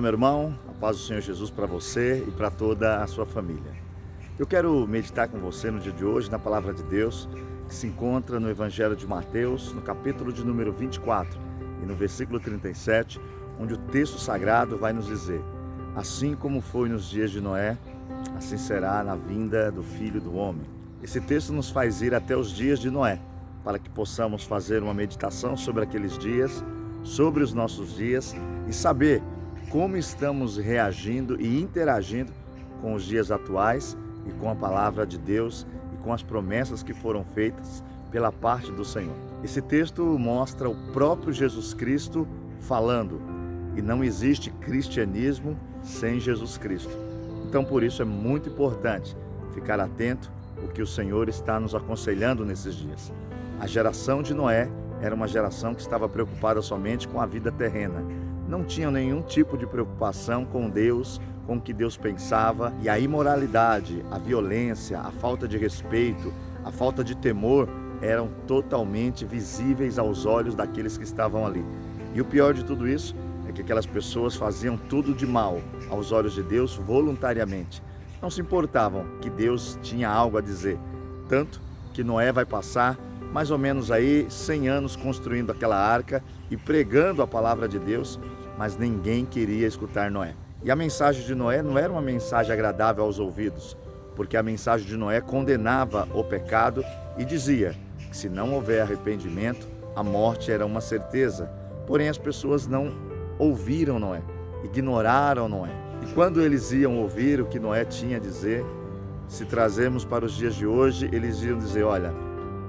Olá, meu irmão, a paz do Senhor Jesus para você e para toda a sua família. Eu quero meditar com você no dia de hoje na palavra de Deus, que se encontra no Evangelho de Mateus, no capítulo de número 24 e no versículo 37, onde o texto sagrado vai nos dizer: assim como foi nos dias de Noé, assim será na vinda do Filho do Homem. Esse texto nos faz ir até os dias de Noé, para que possamos fazer uma meditação sobre aqueles dias, sobre os nossos dias e saber como estamos reagindo e interagindo com os dias atuais e com a palavra de Deus e com as promessas que foram feitas pela parte do Senhor. Esse texto mostra o próprio Jesus Cristo falando, e não existe cristianismo sem Jesus Cristo. Então, por isso é muito importante ficar atento ao que o Senhor está nos aconselhando nesses dias. A geração de Noé era uma geração que estava preocupada somente com a vida terrena. Não tinha nenhum tipo de preocupação com Deus, com o que Deus pensava, e a imoralidade, a violência, a falta de respeito, a falta de temor eram totalmente visíveis aos olhos daqueles que estavam ali. E o pior de tudo isso é que aquelas pessoas faziam tudo de mal aos olhos de Deus voluntariamente. Não se importavam que Deus tinha algo a dizer, tanto que Noé vai passar mais ou menos aí 100 anos construindo aquela arca e pregando a palavra de Deus, mas ninguém queria escutar Noé. E a mensagem de Noé não era uma mensagem agradável aos ouvidos, porque a mensagem de Noé condenava o pecado e dizia que se não houver arrependimento, a morte era uma certeza. Porém, as pessoas não ouviram Noé, ignoraram Noé. E quando eles iam ouvir o que Noé tinha a dizer, se trazemos para os dias de hoje, eles iam dizer: olha,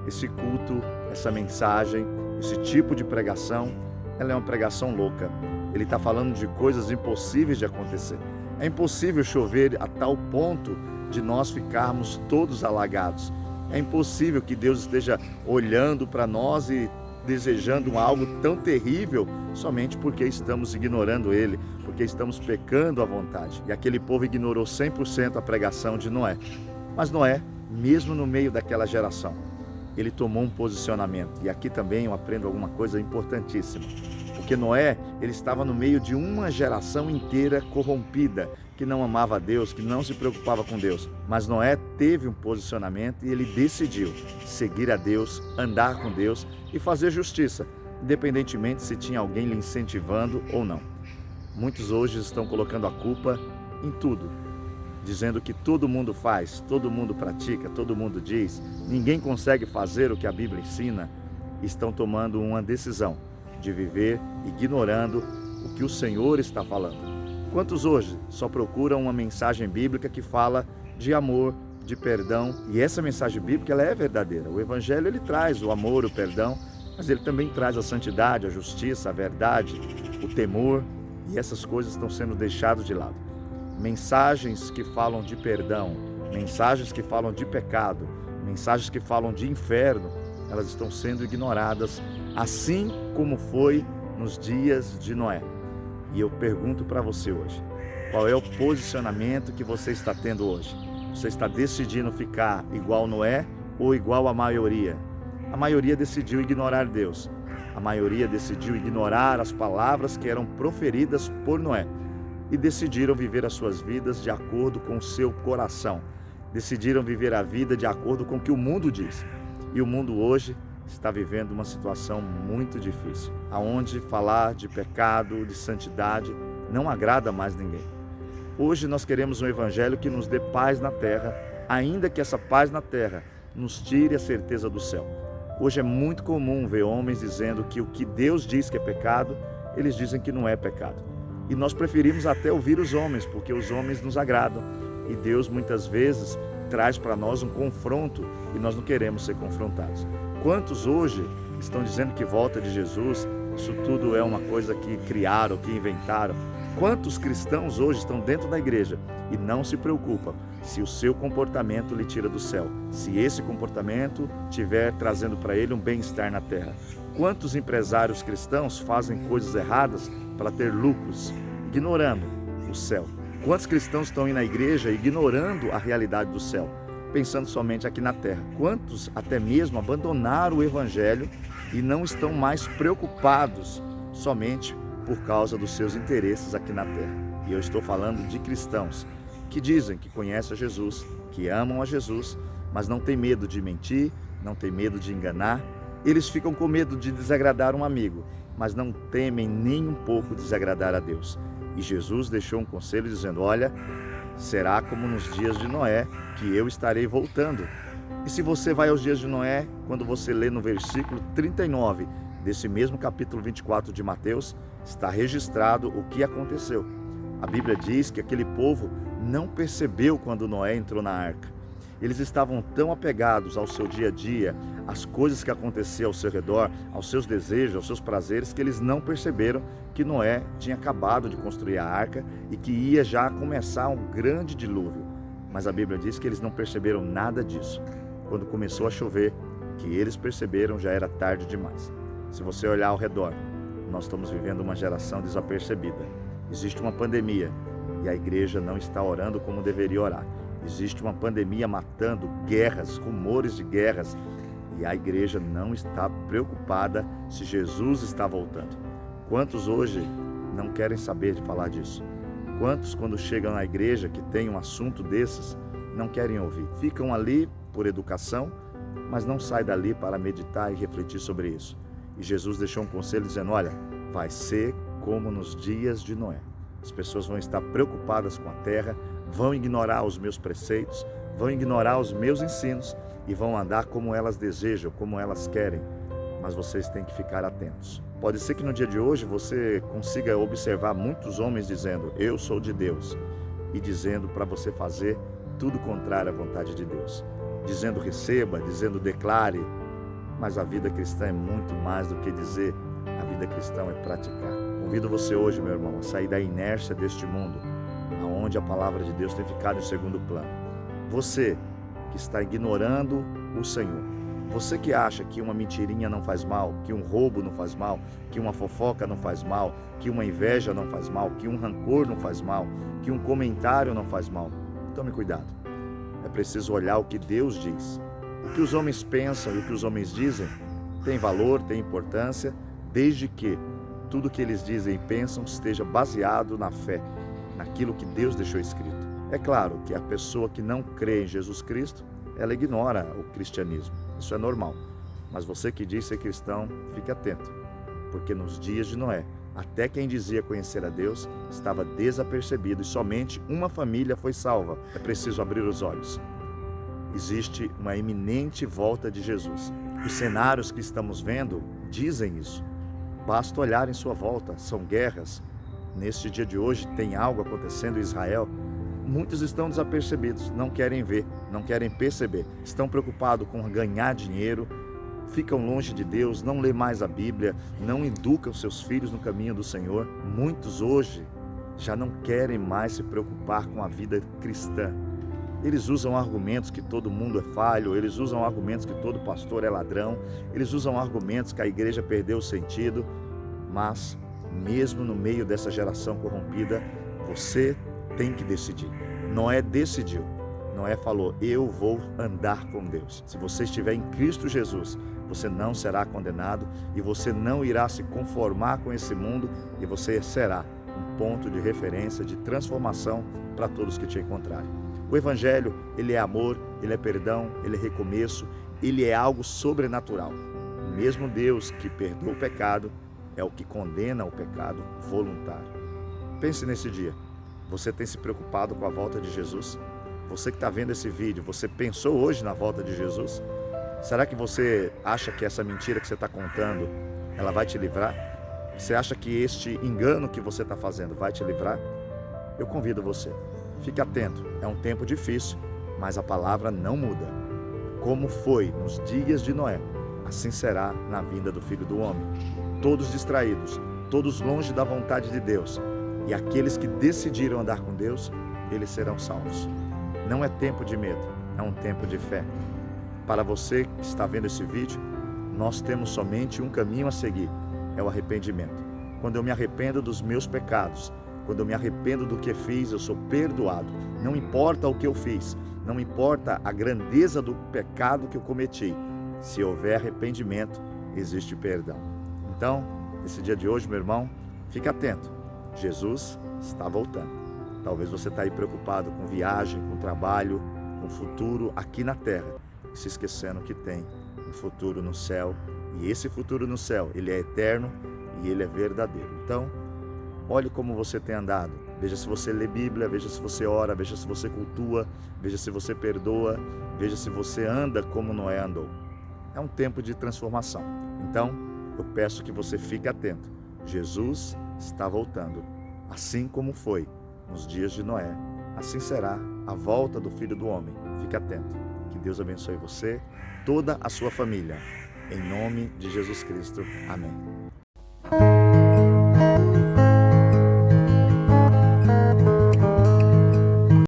esse culto, essa mensagem, esse tipo de pregação, ela é uma pregação louca. Ele está falando de coisas impossíveis de acontecer. É impossível chover a tal ponto de nós ficarmos todos alagados. É impossível que Deus esteja olhando para nós e desejando algo tão terrível somente porque estamos ignorando Ele, porque estamos pecando à vontade. E aquele povo ignorou 100% a pregação de Noé. Mas Noé, mesmo no meio daquela geração, ele tomou um posicionamento. E aqui também eu aprendo alguma coisa importantíssima. Porque Noé, ele estava no meio de uma geração inteira corrompida, que não amava a Deus, que não se preocupava com Deus. Mas Noé teve um posicionamento e ele decidiu seguir a Deus, andar com Deus e fazer justiça, independentemente se tinha alguém lhe incentivando ou não. Muitos hoje estão colocando a culpa em tudo, dizendo que todo mundo faz, todo mundo pratica, todo mundo diz, ninguém consegue fazer o que a Bíblia ensina. Estão tomando uma decisão de viver ignorando o que o Senhor está falando. Quantos hoje só procuram uma mensagem bíblica que fala de amor, de perdão? E essa mensagem bíblica, ela é verdadeira. O Evangelho, ele traz o amor, o perdão, mas ele também traz a santidade, a justiça, a verdade, o temor, e essas coisas estão sendo deixadas de lado. Mensagens que falam de perdão, mensagens que falam de pecado, mensagens que falam de inferno, elas estão sendo ignoradas, assim como foi nos dias de Noé. E eu pergunto para você hoje, qual é o posicionamento que você está tendo hoje? Você está decidindo ficar igual Noé ou igual a maioria? A maioria decidiu ignorar Deus. A maioria decidiu ignorar as palavras que eram proferidas por Noé. E decidiram viver as suas vidas de acordo com o seu coração. Decidiram viver a vida de acordo com o que o mundo diz. E o mundo hoje está vivendo uma situação muito difícil, onde falar de pecado, de santidade, não agrada mais ninguém. Hoje nós queremos um evangelho que nos dê paz na terra, ainda que essa paz na terra nos tire a certeza do céu. Hoje é muito comum ver homens dizendo que o que Deus diz que é pecado, eles dizem que não é pecado. E nós preferimos até ouvir os homens, porque os homens nos agradam. E Deus muitas vezes traz para nós um confronto e nós não queremos ser confrontados. Quantos hoje estão dizendo que volta de Jesus, isso tudo é uma coisa que criaram, que inventaram? Quantos cristãos hoje estão dentro da igreja e não se preocupam se o seu comportamento lhe tira do céu, se esse comportamento estiver trazendo para ele um bem-estar na terra? Quantos empresários cristãos fazem coisas erradas para ter lucros, ignorando o céu? Quantos cristãos estão indo na igreja ignorando a realidade do céu, pensando somente aqui na terra? Quantos até mesmo abandonaram o Evangelho e não estão mais preocupados somente por causa dos seus interesses aqui na terra. E eu estou falando de cristãos que dizem que conhecem a Jesus, que amam a Jesus, mas não tem medo de mentir, não tem medo de enganar. Eles ficam com medo de desagradar um amigo, mas não temem nem um pouco desagradar a Deus. E Jesus deixou um conselho dizendo: olha, será como nos dias de Noé, que eu estarei voltando. E se você vai aos dias de Noé, quando você lê no versículo 39 desse mesmo capítulo 24 de Mateus, está registrado o que aconteceu. A Bíblia diz que aquele povo não percebeu quando Noé entrou na arca. Eles estavam tão apegados ao seu dia a dia, às coisas que aconteciam ao seu redor, aos seus desejos, aos seus prazeres, que eles não perceberam que Noé tinha acabado de construir a arca e que ia já começar um grande dilúvio. Mas a Bíblia diz que eles não perceberam nada disso. Quando começou a chover, que eles perceberam, já era tarde demais. Se você olhar ao redor, nós estamos vivendo uma geração desapercebida. Existe uma pandemia e a igreja não está orando como deveria orar. Existe uma pandemia matando, guerras, rumores de guerras, e a igreja não está preocupada se Jesus está voltando. Quantos hoje não querem saber de falar disso? Quantos, quando chegam na igreja que tem um assunto desses, não querem ouvir? Ficam ali por educação, mas não saem dali para meditar e refletir sobre isso. E Jesus deixou um conselho dizendo: olha, vai ser como nos dias de Noé. As pessoas vão estar preocupadas com a terra, vão ignorar os meus preceitos, vão ignorar os meus ensinos e vão andar como elas desejam, como elas querem. Mas vocês têm que ficar atentos. Pode ser que no dia de hoje você consiga observar muitos homens dizendo: eu sou de Deus, e dizendo para você fazer tudo contrário à vontade de Deus. Dizendo receba, dizendo declare. Mas a vida cristã é muito mais do que dizer. A vida cristã é praticar. Convido você hoje, meu irmão, a sair da inércia deste mundo, onde a palavra de Deus tem ficado em segundo plano. Você que está ignorando o Senhor, você que acha que uma mentirinha não faz mal, que um roubo não faz mal, que uma fofoca não faz mal, que uma inveja não faz mal, que um rancor não faz mal, que um comentário não faz mal, tome cuidado. É preciso olhar o que Deus diz. O que os homens pensam e o que os homens dizem tem valor, tem importância, desde que tudo que eles dizem e pensam esteja baseado na fé, naquilo que Deus deixou escrito. É claro que a pessoa que não crê em Jesus Cristo, ela ignora o cristianismo. Isso é normal. Mas você que diz ser cristão, fique atento, porque nos dias de Noé, até quem dizia conhecer a Deus estava desapercebido e somente uma família foi salva. É preciso abrir os olhos. Existe uma iminente volta de Jesus. Os cenários que estamos vendo dizem isso. Basta olhar em sua volta, são guerras. Neste dia de hoje tem algo acontecendo em Israel. Muitos estão desapercebidos, não querem ver, não querem perceber. Estão preocupados com ganhar dinheiro, ficam longe de Deus, não lê mais a Bíblia, não educam seus filhos no caminho do Senhor. Muitos hoje já não querem mais se preocupar com a vida cristã. Eles usam argumentos que todo mundo é falho, eles usam argumentos que todo pastor é ladrão, eles usam argumentos que a igreja perdeu o sentido, mas mesmo no meio dessa geração corrompida, você tem que decidir. Noé decidiu. Noé falou: eu vou andar com Deus. Se você estiver em Cristo Jesus, você não será condenado e você não irá se conformar com esse mundo e você será um ponto de referência, de transformação para todos que te encontrarem. O Evangelho, ele é amor, ele é perdão, ele é recomeço, ele é algo sobrenatural. O mesmo Deus que perdoa o pecado é o que condena o pecado voluntário. Pense nesse dia. Você tem se preocupado com a volta de Jesus? Você que está vendo esse vídeo, você pensou hoje na volta de Jesus? Será que você acha que essa mentira que você está contando, ela vai te livrar? Você acha que este engano que você está fazendo vai te livrar? Eu convido você. Fique atento, é um tempo difícil, mas a palavra não muda. Como foi nos dias de Noé, assim será na vinda do Filho do Homem. Todos distraídos, todos longe da vontade de Deus, e aqueles que decidiram andar com Deus, eles serão salvos. Não é tempo de medo, é um tempo de fé. Para você que está vendo esse vídeo, nós temos somente um caminho a seguir, é o arrependimento. Quando eu me arrependo dos meus pecados, quando eu me arrependo do que fiz, eu sou perdoado. Não importa o que eu fiz, não importa a grandeza do pecado que eu cometi. Se houver arrependimento, existe perdão. Então, nesse dia de hoje, meu irmão, Fique atento, Jesus está voltando. Talvez você está aí preocupado com viagem, com trabalho, com futuro aqui na terra, se esquecendo que tem um futuro no céu, e esse futuro no céu, ele é eterno e ele é verdadeiro. Então, olhe como você tem andado, veja se você lê Bíblia, veja se você ora, veja se você cultua, veja se você perdoa, veja se você anda como Noé andou. É um tempo de transformação. Então, eu peço que você fique atento. Jesus está voltando, assim como foi nos dias de Noé, assim será a volta do Filho do Homem. Fique atento. Que Deus abençoe você, toda a sua família. Em nome de Jesus Cristo. Amém.